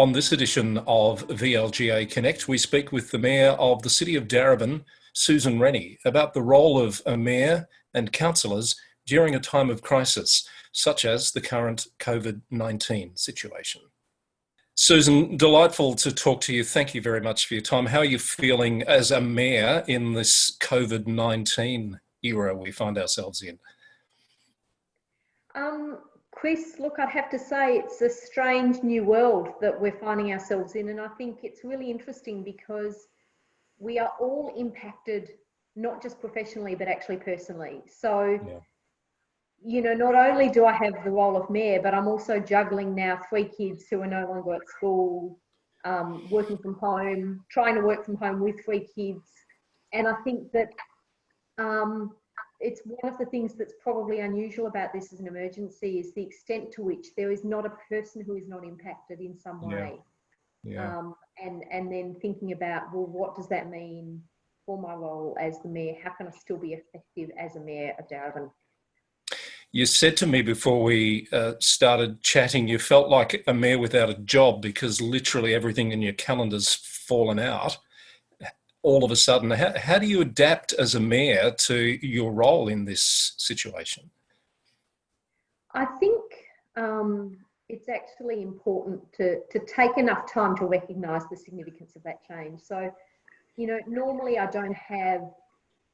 On this edition of VLGA Connect, we speak with the Mayor of the City of Darebin, Susan Rennie, about the role of a mayor and councillors during a time of crisis, such as the current COVID-19 situation. Susan, delightful to talk to you. Thank you very much for your time. How are you feeling as a mayor in this COVID-19 era we find ourselves in? Chris, look, I'd have to say it's a strange new world that we're finding ourselves in, and I think it's really interesting because we are all impacted, not just professionally, but actually personally. So, you know, not only do I have the role of mayor, but I'm also juggling now 3 kids who are no longer at school, working from home, trying to work from home with 3 kids. And I think that it's one of the things that's probably unusual about this as an emergency is the extent to which there is not a person who is not impacted in some way. And then thinking about, well, what does that mean for my role as the mayor? How can I still be effective as a mayor of Darebin? You said to me before we started chatting, you felt like a mayor without a job because literally everything in your calendar's fallen out. All of a sudden, how do you adapt as a mayor to your role in this situation? I think it's actually important to take enough time to recognise the significance of that change. So, you know, normally I don't have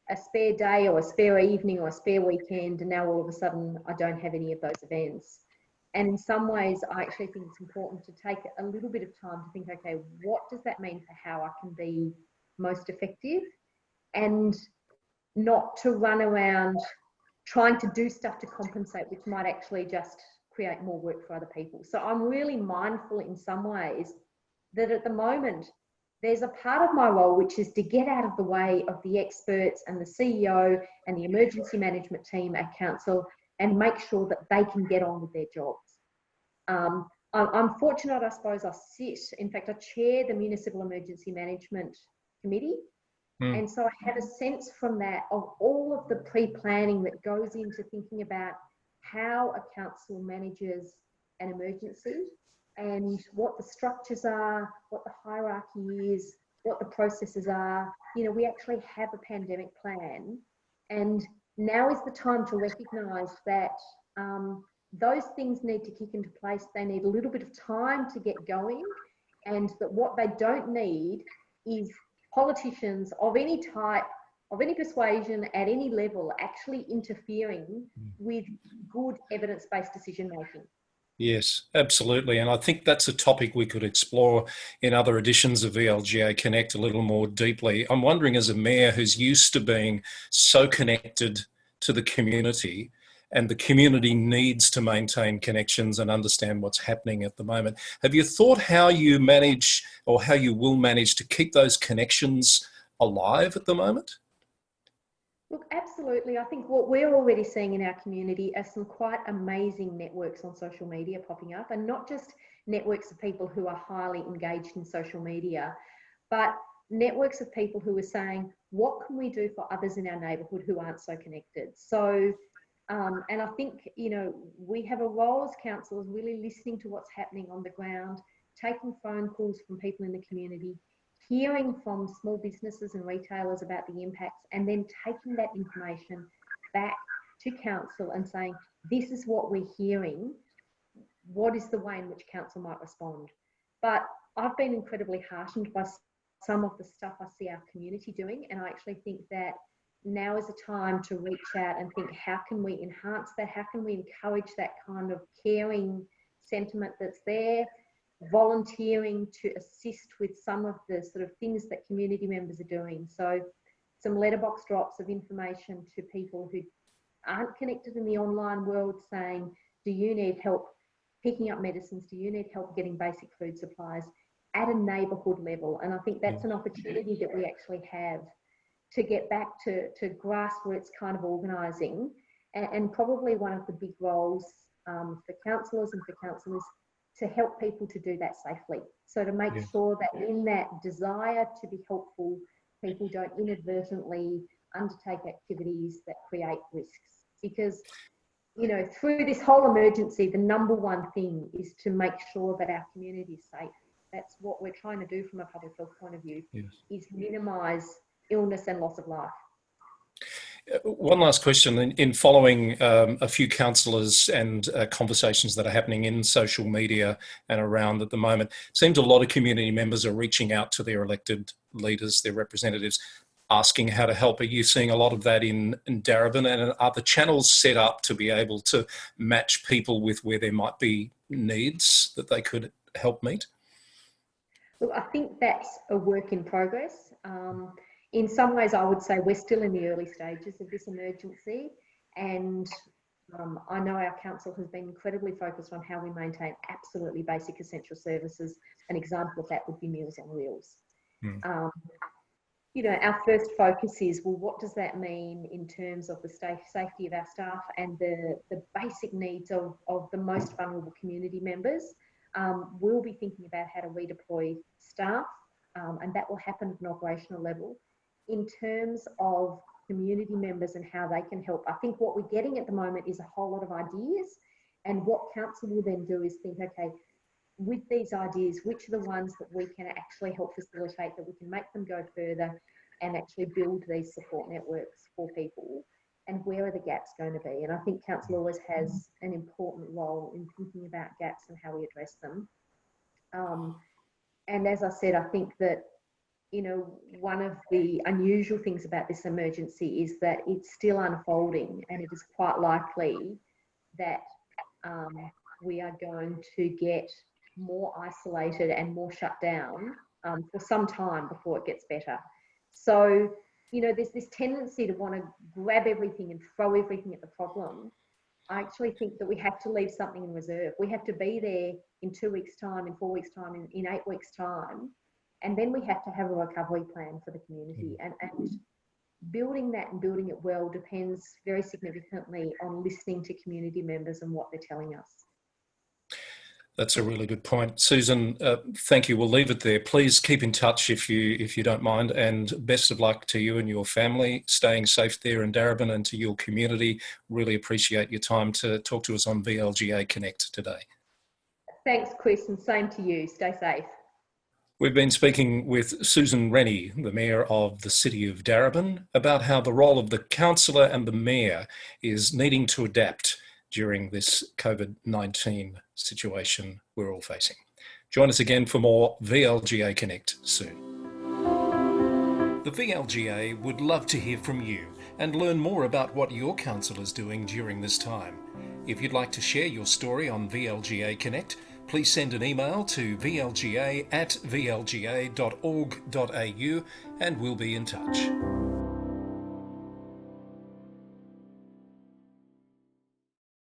a spare day or a spare evening or a spare weekend, and now all of a sudden I don't have any of those events. And in some ways, I actually think it's important to take a little bit of time to think, okay, what does that mean for how I can be most effective, and not to run around trying to do stuff to compensate, which might actually just create more work for other people. So I'm really mindful in some ways that at the moment there's a part of my role which is to get out of the way of the experts and the CEO and the emergency management team at council and make sure that they can get on with their jobs. I'm fortunate, I suppose. In fact, I chair the Municipal Emergency Management Committee. And so I have a sense from that of all of the pre-planning that goes into thinking about how a council manages an emergency and what the structures are, what the hierarchy is, what the processes are. You know, we actually have a pandemic plan, and now is the time to recognise that those things need to kick into place. They need a little bit of time to get going, and that what they don't need is politicians of any type, of any persuasion, at any level, actually interfering with good evidence-based decision-making. Yes, absolutely. And I think that's a topic we could explore in other editions of VLGA Connect a little more deeply. I'm wondering, as a mayor who's used to being so connected to the community, and the community needs to maintain connections and understand what's happening at the moment, have you thought how you manage, or how you will manage, to keep those connections alive at the moment? Look, absolutely. I think what we're already seeing in our community are some quite amazing networks on social media popping up, and not just networks of people who are highly engaged in social media, but networks of people who are saying, what can we do for others in our neighbourhood who aren't so connected? So, and I think, you know, we have a role as councillors really listening to what's happening on the ground, taking phone calls from people in the community, hearing from small businesses and retailers about the impacts, and then taking that information back to council and saying, this is what we're hearing, what is the way in which council might respond? But I've been incredibly heartened by some of the stuff I see our community doing, and I actually think that now is a time to reach out and think, how can we enhance that? How can we encourage that kind of caring sentiment that's there? Volunteering to assist with some of the sort of things that community members are doing. So some letterbox drops of information to people who aren't connected in the online world, saying, do you need help picking up medicines? Do you need help getting basic food supplies at a neighbourhood level? And I think that's an opportunity that we actually have to get back to grassroots kind of organising, and probably one of the big roles for councillors and for councillors to help people to do that safely. So to make sure that in that desire to be helpful, people don't inadvertently undertake activities that create risks. Because, you know, through this whole emergency, the number one thing is to make sure that our community is safe. That's what we're trying to do from a public health point of view, Yes. is minimise illness and loss of life. One last question. In following a few councillors and conversations that are happening in social media and around at the moment, it seems a lot of community members are reaching out to their elected leaders, their representatives, asking how to help. Are you seeing a lot of that in Darebin? And are the channels set up to be able to match people with where there might be needs that they could help meet? Look, I think that's a work in progress. In some ways, I would say we're still in the early stages of this emergency, and I know our council has been incredibly focused on how we maintain absolutely basic essential services. An example of that would be Meals on Wheels. You know, our first focus is, well, what does that mean in terms of the safety of our staff and the basic needs of the most vulnerable community members? We'll be thinking about how to redeploy staff, and that will happen at an operational level. In terms of community members and how they can help, I think what we're getting at the moment is a whole lot of ideas, and what council will then do is think, okay, with these ideas, which are the ones that we can actually help facilitate, that we can make them go further and actually build these support networks for people, and where are the gaps going to be? And I think council always has an important role in thinking about gaps and how we address them. And as I said, I think that, you know, one of the unusual things about this emergency is that it's still unfolding, and it is quite likely that we are going to get more isolated and more shut down for some time before it gets better. So, you know, there's this tendency to want to grab everything and throw everything at the problem. I actually think that we have to leave something in reserve. We have to be there in 2 weeks' time, in 4 weeks' time, in 8 weeks' time. And then we have to have a recovery plan for the community. And building that and building it well depends very significantly on listening to community members and what they're telling us. That's a really good point. Susan, thank you. We'll leave it there. Please keep in touch if you don't mind, and best of luck to you and your family, staying safe there in Darebin, and to your community. Really appreciate your time to talk to us on VLGA Connect today. Thanks, Chris, and same to you. Stay safe. We've been speaking with Susan Rennie, the Mayor of the City of Darebin, about how the role of the councillor and the Mayor is needing to adapt during this COVID-19 situation we're all facing. Join us again for more VLGA Connect soon. The VLGA would love to hear from you and learn more about what your council is doing during this time. If you'd like to share your story on VLGA Connect, please send an email to vlga@vlga.org.au and we'll be in touch.